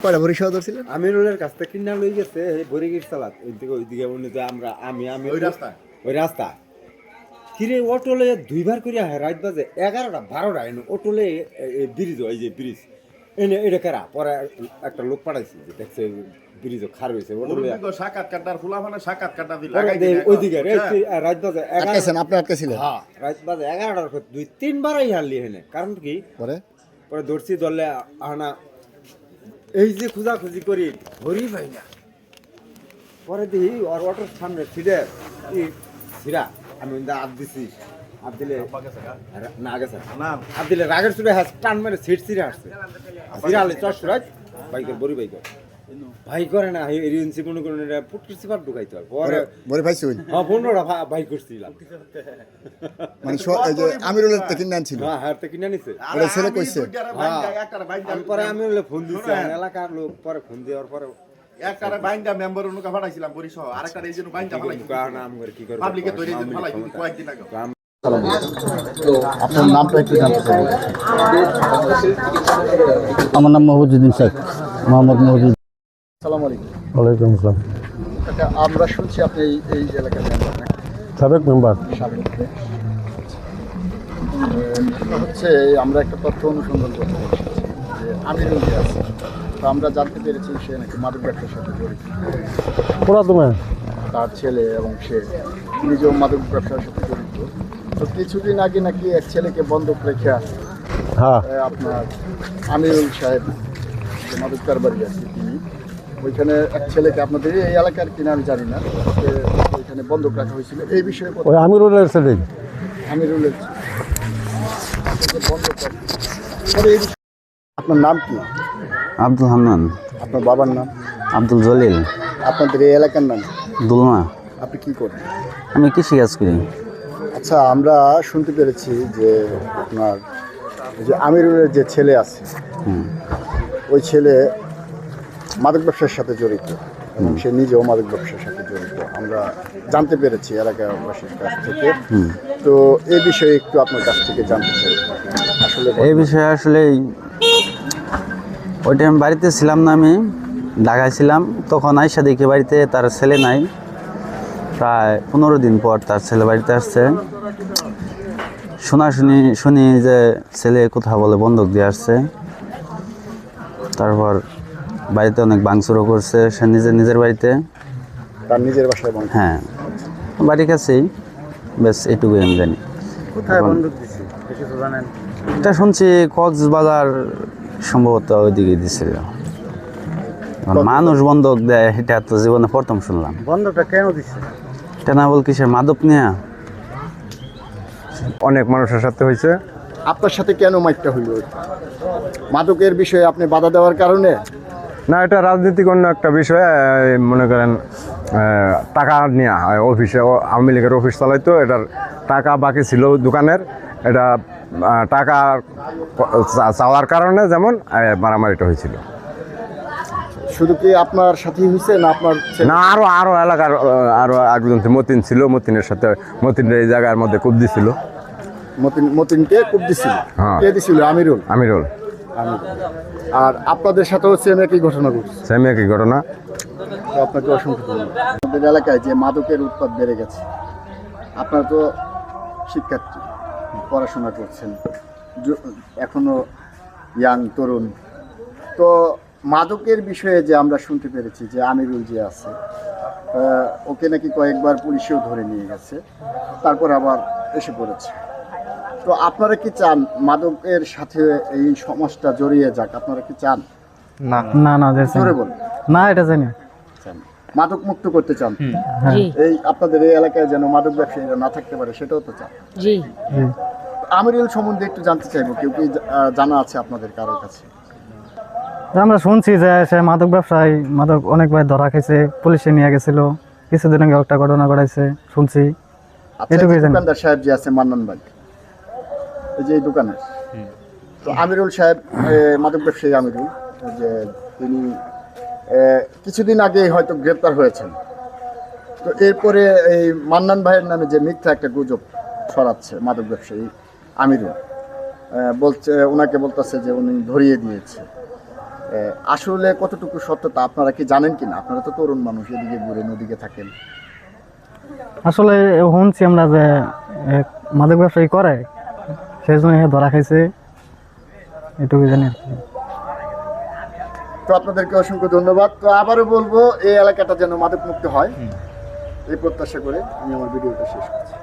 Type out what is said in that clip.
কয়টা ভরি সহ ধরছিলেন? আমিরুলের কাছ থেকে কিনা লই গেছে ভরি গির চালাত ওইদিকে উন্নতি আমরা আমি ওই রাস্তা কিরে অটোলে দুইবার করিয়া হয় রাত বাজে 11টা 12টা এনে অটোলে ব্রিজ ওই যে ব্রিজ এনে এটা কারা পরে একটা লোক পাঠাইছি যে দেখছে ব্রিজ খার হয়েছে অটোলে সাকাত কাটার ফুলাফানা সাকাত কাটা দিল ওইদিকে রাত বাজে 11 আপনি আটকেছিলেন? হ্যাঁ রাত বাজে 11টার পর 2-3বারই হারলি এনে কারণ কি পরে ধরছি ধরলে আনা এই যে খোঁজাখুঁজি করি ধরি পাই না পরে দেখি ওর অটোর সামনে ছিঁড়ে ছিঁড়া আমি আপ দিছি আপ দিলে না গেছে আপ দিলে রাগের চুড়ে হ্যাঁ টান মেরে সিট ছিঁড়ে আসছে ছিঁড়ে আলে চশরাজ বাইকের বড়ি বাইকের ভাই করে না এরিয়েন্সি মনে করেন এটা পুটকি সিপার ঢুকাইতে হয় পরে ভরি পাইছি ওই হ্যাঁ 15টা ভাই করছিলাম মানে এই যে আমিরুলের থেকে কিনে আনছিল। হ্যাঁ হ্যাঁ তো কিনে নিছে ওরা ছেলে কইছে পরে আমি ফোন দিছি এলাকার লোক পরে ফোন দেওয়ার পরে একটারে বাইন্দা মেম্বার অনুকা ফাটাইছিলাম পরিসহ আরেকটারে এই জন্য বাইন্দা ফাটাইছিলাম নাম করে কি করে পাবলিকে তৈরি দিন ফালাই কয়েকদিন আগে আপনার নামটা একটু জানতে চাই। আমার নাম মহবুজুদ্দিন শেখ, মোহাম্মদ মহবুজুদ্দিন। আসসালামু আলাইকুম। ওয়ালাইকুম আসসালাম। আচ্ছা, আমরা শুনছি আপনি এই এলাকার মেম্বার নাকি? সাবেক মেম্বার। সাবেক। হচ্ছে আমরা একটা তথ্য অনুসন্ধান করতে পারছি যে আমিরুল যে আছে, তো আমরা জানতে পেরেছি সে নাকি মাদক ব্যবসার সাথে জড়িত। পুরা তুমি তার ছেলে এবং সে নিজেও মাদক ব্যবসার সাথে জড়িত। তো কিছুদিন আগে নাকি এক ছেলেকে বন্ধক রেখে হ্যাঁ আপনার আমিরুল সাহেব যে মাদক কারবারি আছে তিনি ওইখানে এক ছেলেকে আপনাদের এই এলাকার কিনা আমি জানি না ওইখানে বন্ধক রাখা হয়েছিল। এই বিষয়ে ওই আমিরুলের ছেলে। আমিরুলের বন্ধক আপনার নাম কি? আব্দুল হান্নান। আপনার বাবার নাম? আব্দুল জলিল। আপনাদের এই এলাকার নাম? দুলমা। আপনি কি করেন? আমি কৃষি কাজ করি। আচ্ছা, আমরা শুনতে পেরেছি যে আপনার যে আমিরুলের যে ছেলে আছে ওই ছেলে মাদক ব্যবসার সাথে জড়িত এবং সে নিজেও মাদক ব্যবসার সাথে জড়িত আমরা জানতে পেরেছি এলাকাবাসীর কাছ থেকে। তো এই বিষয়ে একটু আপনার কাছ থেকে জানতে চাই আসলে এই বিষয়ে আসলে ওই টাইম বাড়িতে ছিলাম না, আমি ঢাকায় ছিলাম। তখন আইসা দেখি বাড়িতে তার ছেলে নাই। প্রায় 15 দিন পর তার ছেলে বাড়িতে আসছে। শুনি যে ছেলে কোথাও বলে বন্ধক দিয়ে আসছে। তারপর বাড়িতে অনেক ভাঙচুরও করছে সে নিজের বাড়িতে, তার নিজের বাসায়। হ্যাঁ, বাড়ির কাছেই। বেশ এইটুকুই আমি জানি। কোথায় বন্ধক দিচ্ছে কিছু জানেন? এটা শুনছি কক্সবাজার সম্ভবত ওইদিকে দিছিল। মানুষ বন্ধক দেয় এটা তো জীবনে প্রথম শুনলাম। বন্ধকটা কেন দিচ্ছে? এটা না বল কিসের মাদক নিয়ে অনেক মানুষের সাথে হয়েছে। আপনার সাথে কেন মাইকটা হইল? মাদকের বিষয়ে আপনি বাধা দেওয়ার কারণে? না, এটা রাজনীতিক অন্য একটা বিষয়। মনে করেন টাকা নেওয়া হয় অফিসে, আওয়ামী লীগের অফিস চালাইতো, এটার টাকা বাকি ছিল দোকানের। এটা টাকা চাওয়ার কারণে যেমন মারামারিটা হয়েছিল। শুধু কি আপনার সাথেই হয়েছে না আপনার? না, আরো এলাকার আরো একজন মতিন ছিল, মতিনের সাথে মতিনের এই জায়গার মধ্যে কূপ দিছিল। মতিনকে কূপ দিছিল? হ্যাঁ। কে দিছিল? আমিরুল। আমিরুল। আর আপনাদের সাথেও সেম একই ঘটনা ঘটছে? সেম একই ঘটনা। তো আপনাকে অসংখ্য ধন্যবাদ। আমাদের এলাকায় যে মাদকের উৎপাদ বেড়ে গেছে, আপনারা তো শিক্ষার্থী, পড়াশোনা করছেন, এখনো ইয়াং তরুণ, তো মাদকের বিষয়ে যে আমরা শুনতে পেরেছি যে আমিরুল যে আছে ওকে নাকি কয়েকবার পুলিশেও ধরে নিয়ে গেছে, তারপর আবার এসে পড়েছে। তো আপনারা কি চান মাদকের সাথে এই সমাজটা জড়িয়ে যাক? আপনারা কি চান? না না না জোরে বলুন। না, এটা জানি চান, মাদক মুক্ত করতে চান? এই আপনাদের এই এলাকায় যেন মাদক ব্যবসায়ীরা না থাকতে পারে সেটাও তো চান? জি। আমিরুল সম্বন্ধে একটু জানতে চাইবো, কেউ কি জানা আছে আপনাদের কারোর কাছে? আমরা শুনছি যে সে মাদক ব্যবসায়ী, মাদক অনেকবার ধরা খেয়েছে, পুলিশে নিয়ে গেছিল, কিছুদিন আগে একটা ঘটনা ঘটাইছে শুনছি। দোকানদার সাহেব যে আছে মান্নান ভাই, এই যে এই দোকানের, তো আমিরুল সাহেব মাদক ব্যবসায়ী আমিরুল, যে তিনি কিছুদিন আগে হয়তো গ্রেপ্তার হয়েছেন। তো এরপরে এই মান্নান ভাইয়ের নামে যে মিথ্যা একটা গুজব ছড়াচ্ছে মাদক ব্যবসায়ী আমিরুল, বলছে ওনাকে বলতেছে যে উনি ধরিয়ে দিয়েছে। আসলে কতটুকু সত্যতা আপনারা কি জানেন কিনা? আপনারা তো তরুণ মানুষ, এদিকে ঘুরে নদীকে থাকেন। আসলে শুনছি আমরা যে মাদক ব্যবসায়ী করে, সেই জন্য ধরা খাইছে, এটুকু জানি আর কি। তো আপনাদেরকে অসংখ্য ধন্যবাদ। তো আবারও বলবো এই এলাকাটা যেন মাদক মুক্ত হয়, এই প্রত্যাশা করে আমি আমার ভিডিওটা শেষ করছি।